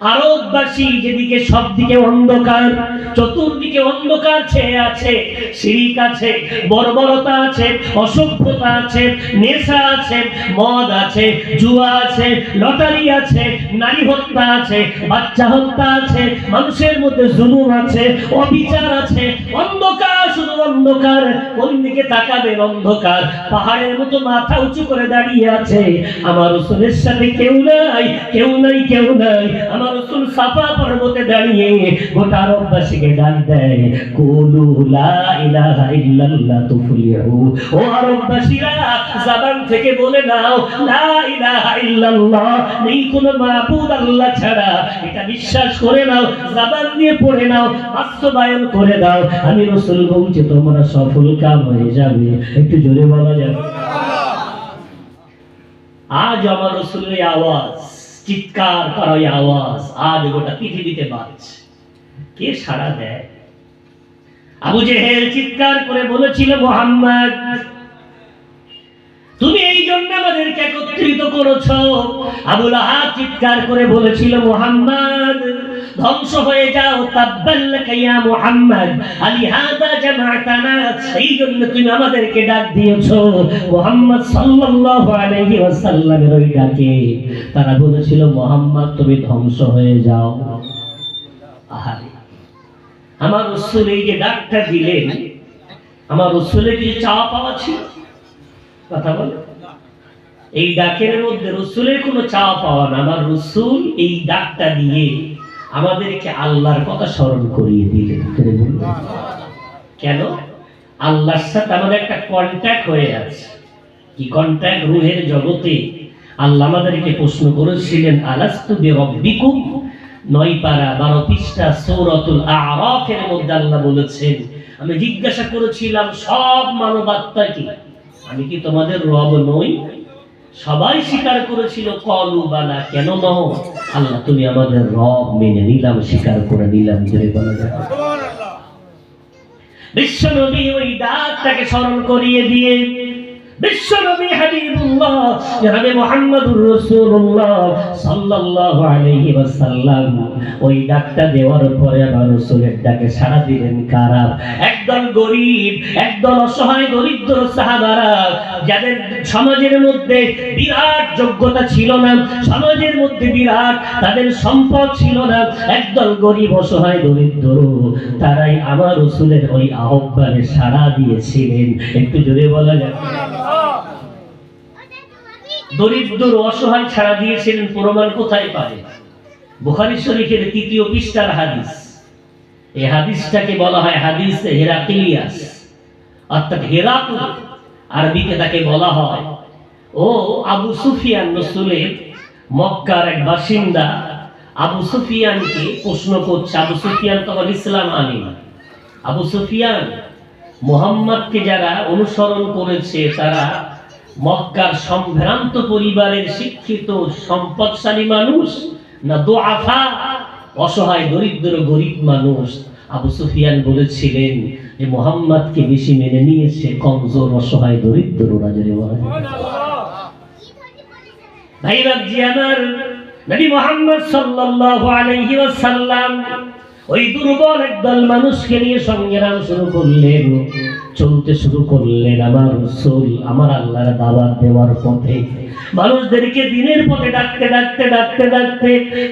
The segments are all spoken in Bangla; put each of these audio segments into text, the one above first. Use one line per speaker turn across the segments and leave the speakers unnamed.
আরববাসী যেদিকে সব দিকে অন্ধকার, চতুর্দিকে অন্ধকার ছেয়ে আছে, শিরিক আছে, বর্বরতা আছে, অসভ্যতা আছে, নেশা আছে, মদ আছে, জুয়া আছে, লটারি আছে, নারী হত্যা আছে, বাচ্চা হত্যা আছে, মানুষের মধ্যে জুলুম আছে, অবিচার আছে, অন্ধকার, শুধু অন্ধকার। কোন দিকে তাকাবেন অন্ধকার। পাহাড়ের মতো মাথা উঁচু করে দাঁড়িয়ে আছে। আমার রাসূলের সাথে কেউ নাই, কেউ নাই, কেউ নাই। আমার রাসূল সাফা পর্বতে দাঁড়িয়ে গোটা আরববাসীকে ডাক দেয়, কুলু লা ইলাহা ইল্লাল্লাহ তুফলিহু। ও আরববাসীরা, জবান থেকে বলে নাও লা ইলাহা ইল্লাল্লাহ, নেই কোনো মাবুদ আল্লাহ ছাড়া, এটা বিশ্বাস করে নাও, জবান দিয়ে পড়ে নাও, বাস্তবায়ন করে দাও। আমি রাসূল বলছি তোমরা সফল কাম হয়ে যাবে। একটু জোরে বলা যাবে? আজ আমার রাসূলের আওয়াজ, চিৎকার করার আওয়াজ আজ গোটা পৃথিবীতে বাজছে। কে সাড়া দেয়? আবু জেহেল চিৎকার করে বলেছিল, মুহাম্মদ তুমি এই জন্য আমাদেরকে একত্রিত করেছো। আবু লাহাব চিৎকার করে বলেছিল, মুহাম্মদ ধ্বংস হয়ে যাও, তাব্বাল্লাকা ইয়া মুহাম্মদ আলিহাযা জামাআতানা, এই জন্য তুমি আমাদেরকে ডাক দিয়েছো। মুহাম্মদ সাল্লাল্লাহু আলাইহি ওয়াসাল্লামের ওই ডাকে তারা বলেছিল, মুহাম্মদ তুমি ধ্বংস হয়ে যাও। আহারে, আমার রাসূল এই যে ডাকটা দিলেন, আমার রাসূলের কি চাওয়া পাওয়া ছিল? কথা বলে, এই ডাকের মধ্যে রাসূলের কোনো চাওয়া পাওয়া না। আমার রাসূল এই ডাকটা দিয়ে আমাদেরকে আল্লাহর কথা স্মরণ করিয়ে দিলেন। কেন? আল্লাহর সাথে আমাদের একটা কন্ট্যাক্ট হয়ে আছে। কি কন্ট্যাক্ট? রূহের জগতে আল্লাহ আমাদেরকে প্রশ্ন করেছিলেন, আলাস্তু বিরাব্বিকুম, 9 পারা 12 পৃষ্ঠা সূরাতুল আ'রাফের মধ্যে আল্লাহ বলেছেন, আমি জিজ্ঞাসা করেছিলাম সব মানবাত্মাকে, আমি কি তোমাদের রব নই? সবাই স্বীকার করেছিল, কলু বালা, কেন নও? আল্লাহ তুমি আমাদের রব, মেনে নিলাম, স্বীকার করে নিলাম। জোরে বলা যায় সুবহানাল্লাহ। বিশ্বনবী ওই ডাকটাকে স্মরণ করিয়ে দিয়ে বিশ্বনবী হাবিবুল্লাহ জনাবে মুহাম্মদুর রাসূলুল্লাহ সাল্লাল্লাহু আলাইহি ওয়াসাল্লাম ওই ডাকটা দেওয়ার পরে আমার রাসূলের ডাকে সাড়া দিলেন কারা? একদল গরীব, একদল অসহায় দরিদ্র সাহাবারা, যাদের সমাজের মধ্যে বিরাট যোগ্যতা ছিল না, সমাজের মধ্যে বিরাট তাদের সম্পদ ছিল না, একদল গরীব অসহায় দরিদ্র, তারাই আমার রাসূলের ওই আহ্বানে সাড়া দিয়েছিলেন। একটু জোরে বলা যায়? দরিদ্র অসহায় ছাড়া দিয়েছিলেন। প্রমাণ কোথায় পাবে? বুখারী শরীফের 3য় পৃষ্ঠার হাদিস। এই হাদিসটাকে বলা হয় হাদিস হেরাক্লিয়াস, অর্থাৎ হেরাক্ল, আরবিতে তাকে বলা হয়। ও আবু সুফিয়ান, রাসূলের মক্কার এক বাসিন্দা, আবু সুফিয়ানকে প্রশ্ন করছে। আবু সুফিয়ান তখন ইসলাম আনেন। আবু সুফিয়ান মুহাম্মদকে যারা অনুসরণ করেছে তারা মক্কার সম্ভ্রান্ত পরিবারের শিক্ষিত সম্পদশালী মানুষ না দুআফা অসহায় দরিদ্র গরীব মানুষ? আবু সুফিয়ান বলেছিলেন যে মুহাম্মদকে বেশি মেনে নিয়েছে কমজোর অসহায় দরিদ্ররা। জোরে বলা সুবহানাল্লাহ। ভাইরা জি আমার, নবী মুহাম্মদ সাল্লাল্লাহু আলাইহি ওয়াসাল্লাম ওই দুর্বল একদল মানুষকে নিয়ে সংগ্রাম শুরু করলেন, চলতে শুরু করলেন। আমার রাসূল আমার আল্লাহর দাওয়াত দেওয়ার পথে মানুষদেরকে দিনের পথে ডাকতে ডাকতে ডাকতে ডাকতে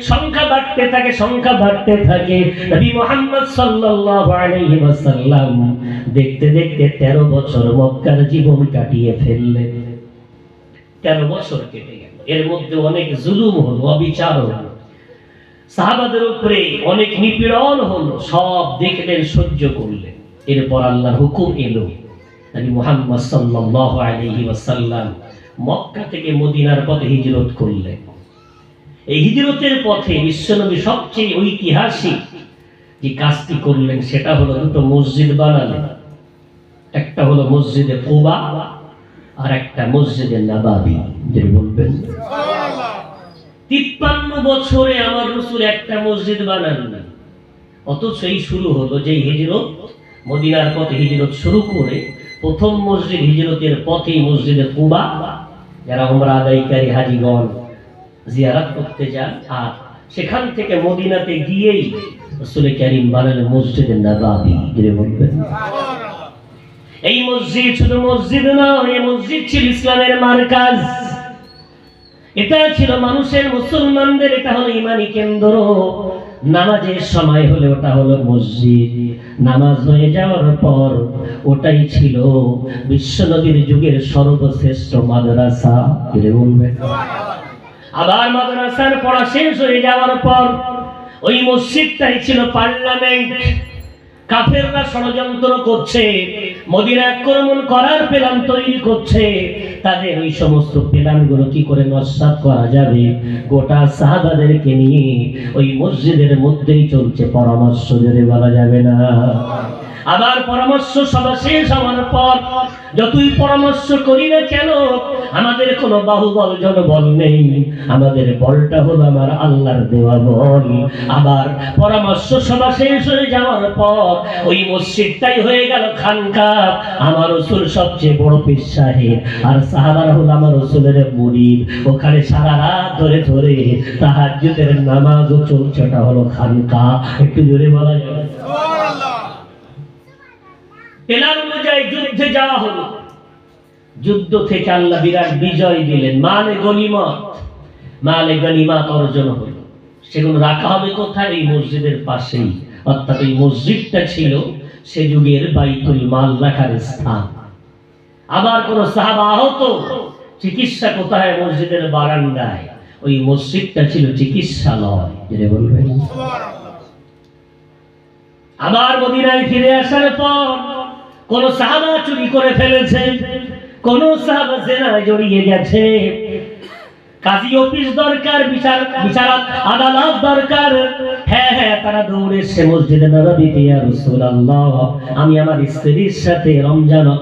সংখ্যা বাড়তে থাকে, সংখ্যা বাড়তে থাকে। নবী মুহাম্মদ সাল্লাল্লাহু আলাইহি ওয়াসাল্লাম দেখতে দেখতে 13 বছর মক্কার জীবন কাটিয়ে ফেললেন। 13 বছর কেটে গেল। এর মধ্যে অনেক জুলুম হলো, অবিচার হলো, সাহাবাদের উপরে অনেক নিপীড়ন হলো, সব দেখলেন, সহ্য করলেন। এরপর আল্লাহর হুকুম এলো, নবী মুহাম্মদ সাল্লাল্লাহু আলাইহি ওয়াসাল্লাম মক্কা থেকে মদিনার পথে হিজরত করলেন। এই হিজরতের পথে বিশ্বনবী সবচেয়ে ঐতিহাসিক যে কাজটি করলেন সেটা হলো 2টো মসজিদ বানালেন। একটা হলো মসজিদে কুবা আর একটা মসজিদে নববী। যে বলবেন সুবহানাল্লাহ। 53 বছরে আমার রাসূল একটা মসজিদ বানাননি, অথচ এই শুরু হলো যে হিজরত, মদিনার পথে হিজরত শুরু করে প্রথম মসজিদ হিজরতের পথেই মসজিদে কুবা, যারা উমরা আদায়কারী হাজীগণ জিয়ারত করতে যান, আর সেখান থেকে মদিনাতে গিয়েই রাসূল কারীম বানালেন মসজিদে নববী। বলবেন এই মসজিদ শুধু মসজিদ নয়, এই মসজিদ ছিল ইসলামের মারকাজ। এটা ছিল মানুষের, মুসলমানদের এটা হলো ইমানি কেন্দ্র। নামাজের সময় হলে ওটা হলো মসজিদ, নামাজ হয়ে যাওয়ার পর ওটাই ছিল বিশ্ব নবীর যুগের সর্বশ্রেষ্ঠ মাদ্রাসা। আবার মাদ্রাসার পড়া শেষ হয়ে যাওয়ার পর ওই মসজিদটাই ছিল পার্লামেন্ট। কাফেররা ষড়যন্ত্র করছে, মদিনা আক্রমণ করার প্ল্যান তৈরি করছে। তাদের ওই সমস্ত প্ল্যানগুলো কি করে নস্যাৎ করা যাবে, গোটা সাহাবাদেরকে নিয়ে ওই মসজিদের মধ্যেই চলছে পরামর্শ, যদি বলা যাবে না। আবার পরামর্শ সভা শেষ হওয়ার পর যতই পরামর্শ করি না কেন, আমাদের কোনো বাহুবল জনবল নেই, আমাদের বলটা হলো আমার আল্লাহর দেওয়া বল। আবার পরামর্শ সভা শেষ হয়ে যাওয়ার পর ওই মসজিদটাই হয়ে গেল খানকা। আমার রাসূল সবচেয়ে বড় পীর সাহেব, আর সাহাবারা হলো আমার রাসূলের মুরিদ। ওখানে সারা রাত ধরে ধরে তাহাজ্জুদের নামাজও চলছে, ওটা হলো খানকা। একটু জোরে বলা যাবে সুবহানাল্লাহ। প্ল্যান অনুযায়ী যুদ্ধে যাওয়া হলো, যুদ্ধ থেকে আল্লাহ বিরাট বিজয় দিলেন, মালে গনিমত অর্জন হলো। সেগুলো রাখা হবে কোথায়? এই মসজিদের পাশেই। অর্থাৎ এই মসজিদটা ছিল সে যুগের বাইতুল মাল রাখার স্থান। আবার কোন সাহাবা আহত, চিকিৎসা কোথায়? মসজিদের বারান্দায়। ওই মসজিদটা ছিল চিকিৎসালয়। যেটা বলবেন সুবহানাল্লাহ। আবার মদিনায় ফিরে আসার পর কোন সাহাবা চুরি করে ফেলেছে, কোন সাহাবা জিনায় জড়িয়ে গেছে, কাজী অফিস দরকার, বিচারক আদালত দরকার। হ্যাঁ, তারা দৌড়ে এসে মসজিদে নববীতে, ইয়া রাসূলুল্লাহ, আমি আমার স্ত্রীর সাথে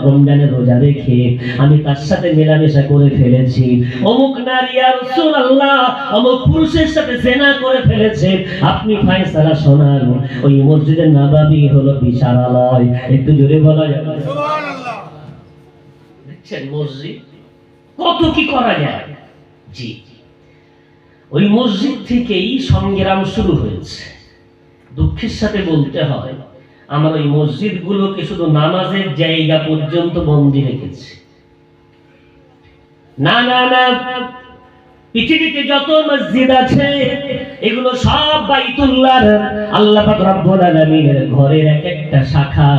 রমজানের রোজা রেখে আমি তার সাথে মেলামেশা করে ফেলেছি। অমুক নারী ইয়া রাসূলুল্লাহ অমুক পুরুষের সাথে জিনা করে ফেলেছে, আপনি ফয়সালা শোনান। ওই মসজিদে নববী হলো বিচারালয়। একটু জোরে বলা যাবে সুবহানাল্লাহ। দেখছেন মসজিদ কত কি করা যায়। জি, ওই মসজিদ থেকেই সংগ্রাম শুরু হয়েছে। দুঃখের সাথে বলতে হয়, আমরা ওই মসজিদগুলোকে শুধু নামাজের জায়গা পর্যন্ত বন্দী রেখেছি। না, পৃথিবীতে যত মসজিদ আছে এগুলো সব বাইতুল্লাহর, আল্লাহ পাক রব্বুল আলামিনের ঘরের এক একটা শাখা,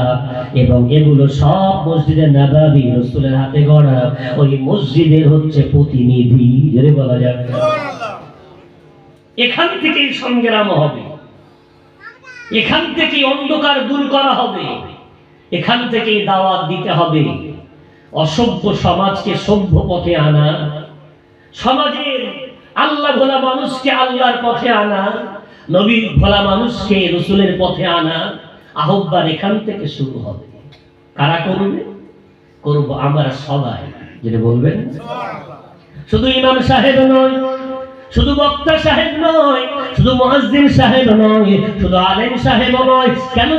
এবং এগুলো সব মসজিদে নববী রাসূলের হাতে গড়া ওই মসজিদের হচ্ছে প্রতিনিধি। যেটা বলা যায় সুবহানাল্লাহ। এখান থেকেই সংগ্রাম হবে, এখান থেকেই অন্ধকার দূর করা হবে, এখান থেকেই দাওয়াত দিতে হবে। অসভ্য সমাজকে সভ্য পথে আনা, সমাজের আল্লাহ ভোলা মানুষকে আল্লাহর পথে আনা, নবী ভোলা মানুষকে রাসূলের পথে আনা, আহ্বান এখান থেকে শুরু হবে। কারা করবে? করব আমরা সবাই। যেটা বলবেন সুবহানাল্লাহ। শুধু ইমাম সাহেব নয়, শুধু বক্তা সাহেব নয়, শুধু মুয়াজ্জিন সাহেব নয়, শুধু আলেম সাহেব নয়। কেন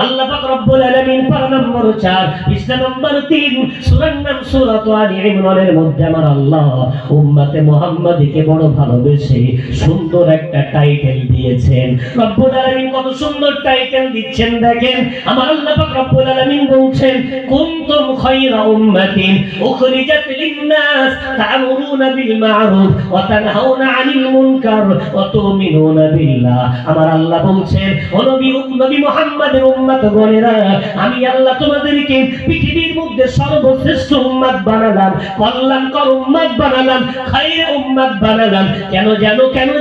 আল্লাহ পাক রব্বুল আলামিন পারা নম্বর 4 পৃষ্ঠা নম্বর 3 সূরার নাম সূরাত আলী ইমরানের মধ্যে আমার আল্লাহ উম্মতে মুহাম্মাদীকে বড় ভালোবেসে সুন্দর একটা টাইটেল দিয়েছেন। রব্বুল আলামিন কত সুন্দর টাইটেল দিচ্ছেন দেখেন। আমার আল্লাহ পাক রব্বুল আলামিন বলছেন, কুনতুম খায়রা উম্মাতিন উখরিজাত লিন-নাস তা'মুরুনা বিল মা'রুফ ওয়া তানহাউনা আনিল মুনকার ওয়া তু'মিনুনা বিল্লাহ। আমার আল্লাহ বলছেন, ও নবী মুহাম্মাদের উম্মতগণেরা, আমি আল্লাহ তোমাদেরকে পৃথিবীর মধ্যে সর্বশ্রেষ্ঠ উম্মত বানালাম, কল্যাণকর উম্মত বানালাম, খায়রে উম্মত বানালাম। কেন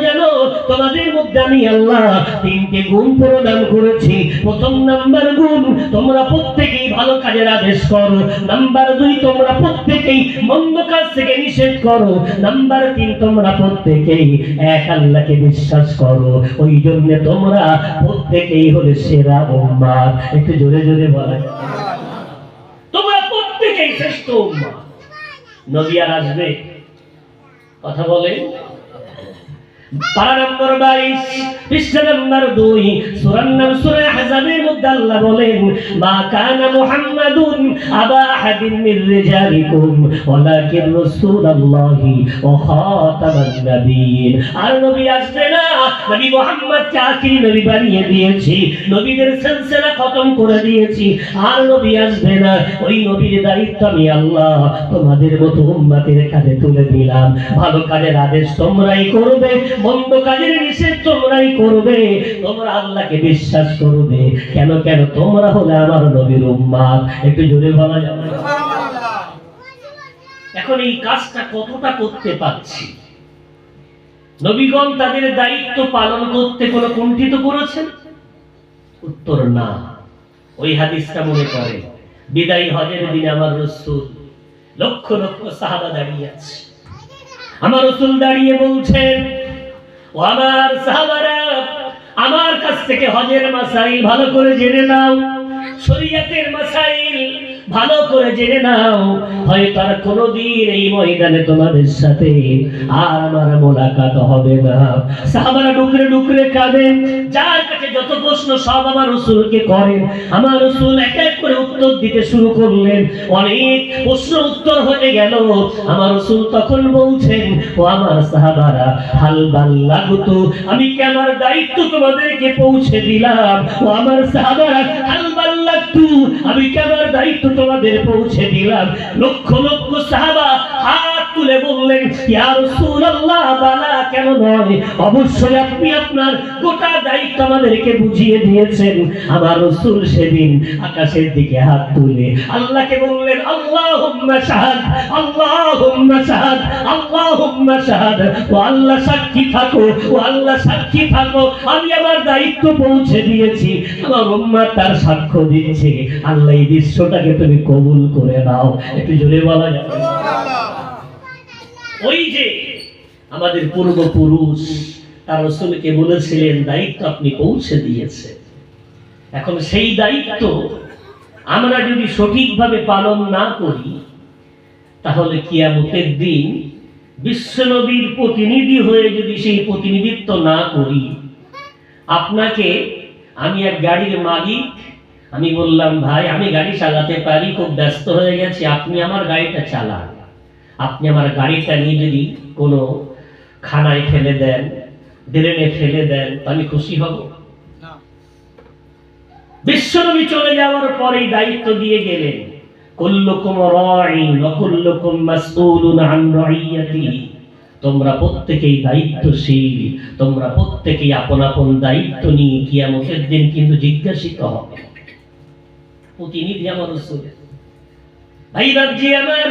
জানো? তোমাদের মধ্যে আমি আল্লাহ 3টে গুণ প্রদান করেছি। প্রথম নাম্বার গুণ, তোমরা প্রত্যেকেই ভালো কাজের আদেশ করো। নাম্বার 2, তোমরা প্রত্যেকেই মন্দ কাজ থেকে নিষেধ করো। নাম্বার 3, তোমরা প্রত্যেকেই এক আল্লাহকে বিশ্বাস করো। ওই জন্য তোমরা প্রত্যেকেই হলে সেরা উম্মত। একটু জোরে জোরে বলেন, তোমরা প্রত্যেকেই শ্রেষ্ঠ উম্মত। নবী আর আসবে? কথা বলেন। পারা নম্বর 22 পৃষ্ঠা নম্বর 2 সূরার নাম সূরা আহজাবের মধ্যে আল্লাহ বলেন মা কানা মুহাম্মাদুন আবা আহাদিন মির রিজালিকুম ওয়ালাকিন রাসূলুল্লাহি ওয়া খাতামান নাবিয়্যিন। আর নবী আসবে না, নবী মুহাম্মদকে আখিরি নবী বানিয়ে দিয়েছি, নবীদের সিলসিলা খতম করে দিয়েছি, আর নবী আসবে না। ওই নবীর দায়িত্ব আমি আল্লাহ তোমাদের মতো উম্মতের কাঁধে তুলে দিলাম। ভালো কাজের আদেশ তোমরাই করবে, মন্দ কাজের নিষেধ তোমরাই করবে, তোমরা আল্লাহকে বিশ্বাস করবে। কেন কেন তোমরা হলে আমার নবীর উম্মত। একটু জোরে বলা যাবে? এখন এই কাজটা কতটা করতে পারছি? নবীগণ তাদের দায়িত্ব পালন করতে কোনো কুণ্ঠিত করেছেন? উত্তর না। ওই হাদিসটা মনে করে বিদায়ী হজের দিনে আমার রাসূল লক্ষ লক্ষ সাহাবা দাঁড়িয়ে আছে, আমার রাসূল দাঁড়িয়ে বলছেন ও আমার সাহাবারা, আমার কাছ থেকে হজের মাসাইল ভালো করে জেনে নাও, শরীয়তের মাসাইল ভালো করে জেনে নাও। হয়তো আর কোনোদিন এই ময়দানে তোমাদের সাথে আর আমার মোলাকাত হবে না। সাহাবারা ডুকরে ডুকরে কাঁদেন, যার কাছে যত প্রশ্ন সব আমার রাসূলকে করেন। আমার রাসূল এক এক করে উত্তর দিতে শুরু করলেন। অনেক প্রশ্ন উত্তর হয়ে গেল। আমার রাসূল তখন বলছেন ও আমার সাহাবারা, হাল বাল্লাগতু, আমি কি আমার দায়িত্ব তোমাদেরকে পৌঁছে দিলাম? ও আমার সাহাবারা, হাল বাল্লাগতু, আমি কি আমার দায়িত্ব তোমাদের পৌঁছে দিলাম? লক্ষ লক্ষ সাহাবা হাত তুলে বললেন ইয়া রাসূলুল্লাহ, বালা, কেন নয়, অবশ্যই আপনি আপনার গোটা দায়িত্ব আমাদেরকে বুঝিয়ে দিয়েছেন। আমার রাসূল সেদিন আকাশের দিকে হাত তুলে আল্লাহকে বললেন আল্লাহুম্মা শাহাদ, আল্লাহুম্মা শাহাদ, আল্লাহুম্মা শাহাদ, ও আল্লাহ সাক্ষী থাকো, ও আল্লাহ সাক্ষী থাকো, আমি আমার দায়িত্ব পৌঁছে দিয়েছি। আমার উম্মত তার সাক্ষ্য দিচ্ছে। আল্লাহ এই দৃশ্যটাকে তুমি কবুল করে নাও। একটু জোরে বলা যাবে? ওই যে আমাদের পূর্বপুরুষ তার রাসূলকে বলেছিলেন দায়িত্ব আপনি পৌঁছে দিয়েছে। এখন সেই দায়িত্ব আমরা যদি সঠিকভাবে পালন না করি, তাহলে কিয়ামতের দিন বিশ্বনবীর প্রতিনিধি হয়ে যদি সেই প্রতিনিধিত্ব না করি, আপনাকে, আমি এক গাড়ির মালিক, আমি বললাম ভাই আমি গাড়ি চালাতে পারি, খুব ব্যস্ত হয়ে গেছি, আপনি আমার গাড়িটা চালান। আপনি আমার গাড়িটা নিয়ে যদি কোনো খানায় ফেলে দেন, ড্রেনে ফেলে দেন, আমি খুশি হব না। বিশ্বনবী চলে যাওয়ার পরে দায়িত্ব দিয়ে গেলেন কুল্লুকুম রাঈন ওয়া কুল্লুকুম মাসউলুন আন রাইয়াতিহি, তোমরা প্রত্যেকেই দায়িত্বশীল, তোমরা প্রত্যেকেই আপন আপন দায়িত্ব নিয়ে কিয়ামতের দিন কিন্তু জিজ্ঞাসিত হবে। প্রতিনিধি আমার রাসূল। ভাই বাবজি আমার,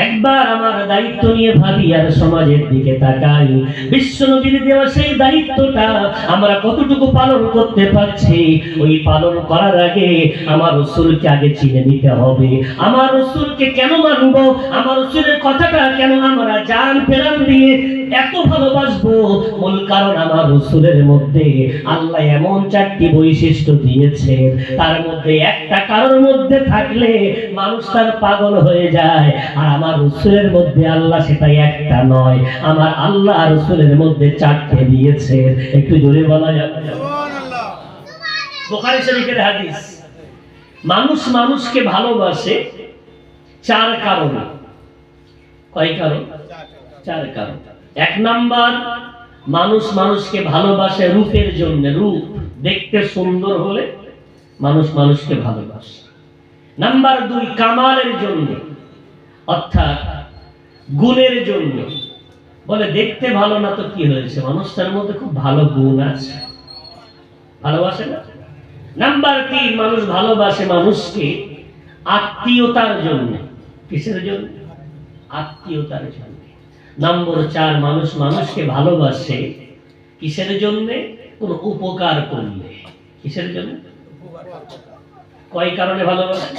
একবার আমার দায়িত্ব নিয়ে ভাবি আর সমাজের দিকে তাকাই, বিশ্বনবীর দেওয়া সেই দায়িত্বটা আমরা কতটুকু পালন করতে পারছি। ওই পালন করার আগে আমার রাসূলকে আগে চিনে নিতে হবে। আমার রাসূলকে কেন মানব, আমার রাসূলের কথাটা কেন আমরা জান প্রাণ দিয়ে এত ভালোবাসবো? মূল কারণ আমার রাসূলের মধ্যে আল্লাহ এমন 4টি বৈশিষ্ট্য দিয়েছে, তার মধ্যে একটা কারোর মধ্যে থাকলে মানুষ তার পাগল হয়ে যায়। আর আমার রাসূলের মধ্যে আল্লাহ সেটা একটা নয়, আমার আল্লাহ রাসূলের মধ্যে 4টে দিয়েছে। একটু জোরে বলা যাবে? সুবহানাল্লাহ। বুখারী শরীফের হাদিস, মানুষ মানুষকে ভালোবাসে 4 কারণে। কয় কারণ? 4 কারণ। 1 নাম্বার, মানুষ মানুষকে ভালোবাসে রূপের জন্য, রূপ দেখতে সুন্দর হলে মানুষ মানুষকে ভালোবাসে। নাম্বার 2, কামালের জন্য, অর্থাৎ গুণের জন্য। বলে দেখতে ভালো না তো কি হয়েছে, মানুষটার মধ্যে খুব ভালো গুণ আছে, ভালোবাসে না। নাম্বার 3, মানুষ ভালোবাসে মানুষকে আত্মীয়তার জন্য। কিসের জন্য? আত্মীয়তার জন্য। নম্বর 4, মানুষ মানুষকে ভালোবাসে কিসের জন্য? কোনো উপকার করলে। কিসের জন্য? কয় কারণে ভালোবাসে?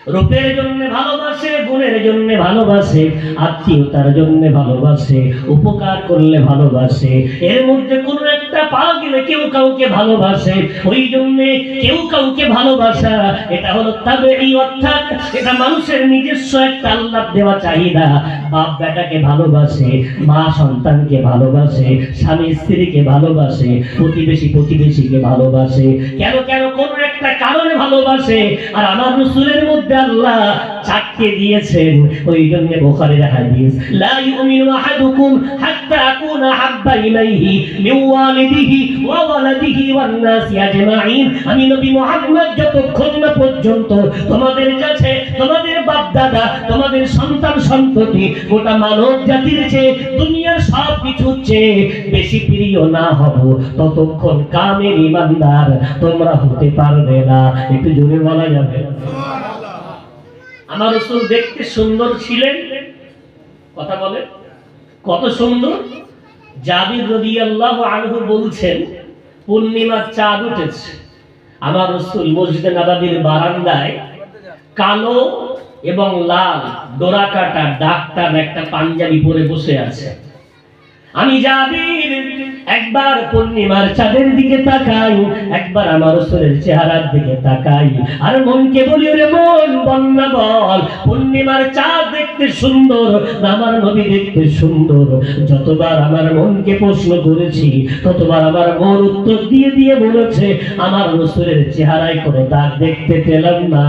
রূপের জন্য ভালোবাসে, গুণের জন্য ভালোবাসে, আত্মীয়তার জন্য ভালোবাসে, উপকার করলে ভালোবাসে, এর মধ্যে কোনো একটা পাওয়া গেলে কেউ কাউকে ভালোবাসে। ওই জন্য কেউ কাউকে ভালোবাসা এটা হলো তাবেঈ, অর্থাৎ এটা মানুষের নিজস্ব একটা আল্লাহ দেওয়া চাহিদা। বাপ বেটাকে ভালোবাসে, মা সন্তানকে ভালোবাসে, স্বামী স্ত্রীকে ভালোবাসে, প্রতিবেশী প্রতিবেশীকে ভালোবাসে। কেন কেন কোন একটা কারণে ভালোবাসে। আর আমার রাসূলের মধ্যে আল্লাহ চারটি দিয়েছেন। ওই জন্য বুখারীর হাদিস, লা ইউমিনু আহাদুকুম হাত্তা আকুনা হাব্বা ইলাইহি মিন ওয়ালিদিহি ওয়া ওয়ালাদিহি ওয়ান নাসি আজমাইন। আমি নবী মুহাম্মদ যতক্ষণ না পর্যন্ত তোমাদের কাছে তোমাদের বাপ দাদা, তোমাদের সন্তান সন্ততি, গোটা মানব জাতির চেয়ে দুনিয়ার সব কিছুর চেয়ে বেশি প্রিয় না হব, ততক্ষণ কামের ঈমানদার তোমরা হতে পারবে না। একটু জোরে বলা যাবে? আমার রাসূল দেখতে সুন্দর ছিলেন, কথা বলে কত সুন্দর। জাবির রাদিয়াল্লাহু আনহু বলছেন, পূর্ণিমার চাঁদ উঠেছে, আমার রাসূল মসজিদে নববীর বারান্দায় কালো এবং লাল ডোরা কাটা ডাক্তার একটা পাঞ্জাবি পরে বসে আছে। আমি জাবির একবার পূর্ণিমার চাঁদের দিকে তাকাই, একবার আমার রাসূলের চেহারার দিকে তাকাই, আর মনকে বলি, ওরে মন বন্যা বল, পূর্ণিমার চাঁদ দেখতে সুন্দর না আমার নবী দেখতে সুন্দর? যতবার আমার মনকে প্রশ্ন করেছি, ততবার আমার মন উত্তর দিয়ে দিয়ে বলেছে, আমার রাসূলের চেহারায় কোনো দাগ দেখতে পেলাম না,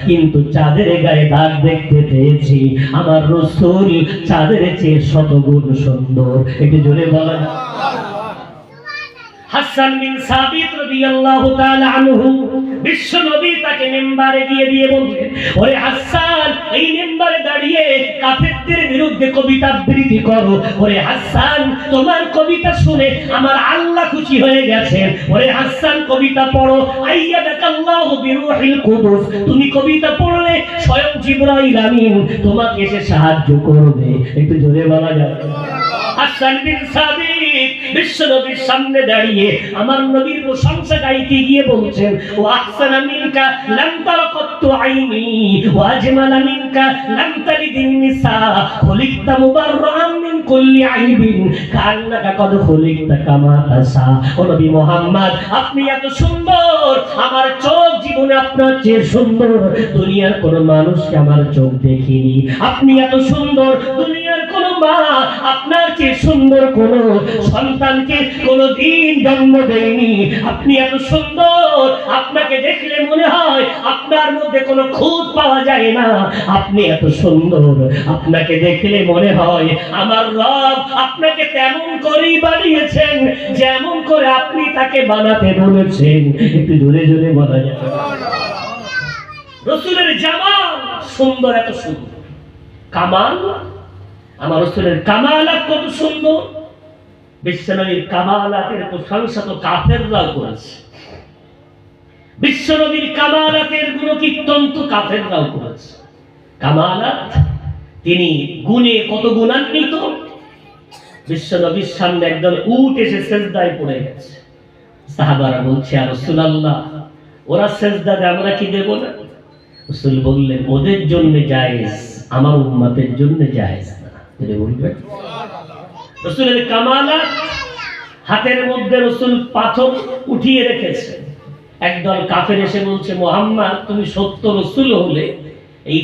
কিন্তু চাঁদের গায়ে দাগ দেখতে পেয়েছি। আমার রাসূল চাঁদের চেয়ে শতগুণ সুন্দর। একটু জোরে বলেন। হাসান বিন সাবিত রাদিয়াল্লাহু তাআলা আনহু বিশ্ব নবী তাকে মিম্বারে দিয়ে বললেন, ওরে হাসান, এই মিম্বারে দাঁড়িয়ে কাফেরদের বিরুদ্ধে কবিতা আবৃত্তি করো। ওরে হাসান, তোমার কবিতা শুনে আমার আল্লাহ খুশি হয়ে গেছেন। ওরে হাসান, কবিতা পড়ো, আইয়াদাকাল্লাহু বিরূহিল কুদুস। তুমি কবিতা পড়লে স্বয়ং জিবরাইল আমিন তোমাকে এসে সাহায্য করবে। একটু জোরে বলা যাবে? হাসান বিন সাবিত বিশ্ব নবীর সামনে দাঁড়িয়ে আমার নবীর প্রশংসা গাইতে গিয়ে বলছেন, ও আহসানা মিনকা লাম তারাকাতু আইনি ওয়া আজমালা মিনকা লাম তালিদিন নিসা খুলিকতা মুবাররাআন মিন কুল্লি আইবিন কান্নাকা কদ খুলিকতা কামা তাসা। ও নবী মুহাম্মদ, আপনি এত সুন্দর, আমার চোখ জীবনে আপনার চেয়ে সুন্দর দুনিয়ার কোন মানুষকে আমার চোখ দেখিনি। আপনি এত সুন্দর, দুনিয়ার কোন মা আপনার চেয়ে সুন্দর কোন সন্তানকে কোনদিন জন্ম দেয়নি। আপনি এত সুন্দর, আপনাকে দেখলে মনে হয় আপনার মধ্যে কোনো খুঁত পাওয়া যায় না। আপনি এত সুন্দর, আপনাকে দেখলে মনে হয় আমার রব আপনাকে তেমন করেই বানিয়েছেন যেমন করে আপনি তাকে বানাতে বলেছেন। একটু জোরে জোরে বলা যায়? রাসূলের জামাল সুন্দর, এত সুন্দর কামাল, আমার রাসূলের কামালাত কত সুন্দর। বিশ্বনবীর কামালাতের প্রশংসা তো কাফেররাও করেছে, বিশ্বনবীর কামালাতের গুণকীর্তন তো কাফেররাও করেছে। কামালাত, তিনি গুণে কত গুণান্বিত। বিশ্বনবীর সামনে একদল উট এসে সেজদায় পড়ে গেছে। সাহাবারা বলছে, আর রাসূলুল্লাহ, ওরা সেজদা দেয়, আমরা কি দেব না? রাসূল বললেন, ওদের জন্য জায়েজ, আমার উম্মতের জন্য জায়েজ না। এটা বলবেন? রাসূলের কামালাত, হাতের মধ্যে রাসূল পাথর উঠিয়ে রেখেছে। একদল কাফের এসে বলছে, মুহাম্মদ, তুমি সত্য রাসূল হলে এই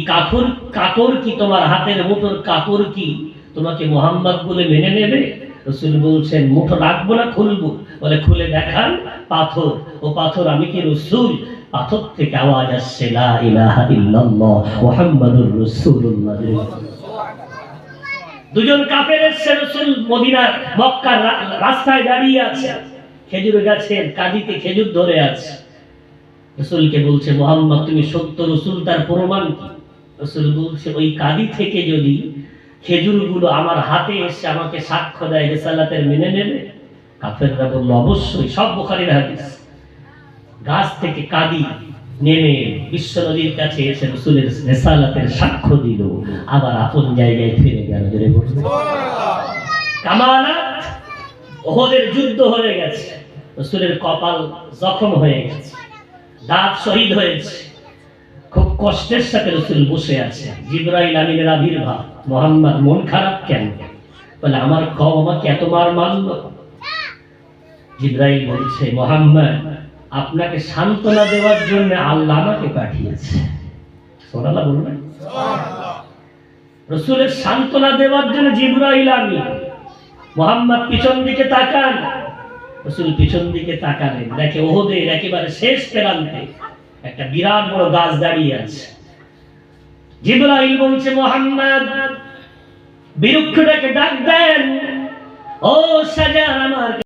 কাকর কি তোমার হাতের মুঠোর কাকর কি তোমাকে মুহাম্মদ বলে মেনে নেবে? রাসূল বলছেন, মুঠো রাখবো না খুলবো? বলে, খুলে দেখান। পাথর, ও পাথর, আমি কি রাসূল? পাথর থেকে আওয়াজ আসছে, লা ইলাহা ইল্লাল্লাহ মুহাম্মাদুর রাসূলুল্লাহ। দুজন কাফের এসে রাসূল মদিনার মক্কার রাস্তায় দাঁড়িয়ে আছে, খেজুর গাছের কাঁদিতে খেজুর ধরে আছে। রাসূলকে বলছে, মুহাম্মদ, তুমি সত্য রাসূল, তার প্রমাণ কি? রাসূল বলছে, ওই কাঁদি থেকে যদি খেজুরগুলো আমার হাতে এসে আমাকে সাক্ষ্য দেয় রিসালাতের, মেনে নেবে? কাফেররা বলল, অবশ্যই। সব বুখারীর হাদিস। গাছ থেকে কাঁদি নেমে বিশ্ব নদীর কাছে এসে রাসূলের রিসালাতের সাক্ষ্য দিল, আবার আপন জায়গায় ফিরে গেল। কামালাত, ওহদের যুদ্ধ হয়ে গেছে, রাসূলের কপাল জখম হয়ে গেছে, দাঁত শহীদ হয়েছে, খুব কষ্টের সাথে রাসূল বসে আছে। জিবরাইল আমিনের আবির্ভাব, মুহাম্মদ মন খারাপ কেন? বলে আমার কওম আমাকে এত মার মারলো। জিবরাইল বলছে, মুহাম্মদ আপনাকে সান্ত্বনা দেওয়ার জন্য আল্লাহ আমাকে পাঠিয়েছে। সুবহানাল্লাহ বলবেন। রাসূলের সান্ত্বনা দেওয়ার জন্য জিবরাইল আমিন। মুহাম্মদ পিছন দিকে তাকান। রাসূল পিছন দিকে তাকালেন, দেখে উহুদের একেবারে শেষ প্রান্তে একটা বিরাট বড় গাছ দাঁড়িয়ে আছে। জিবরাইল বলছে, মুহাম্মদ বৃক্ষটাকে ডাক দেন, ও শাজার আমার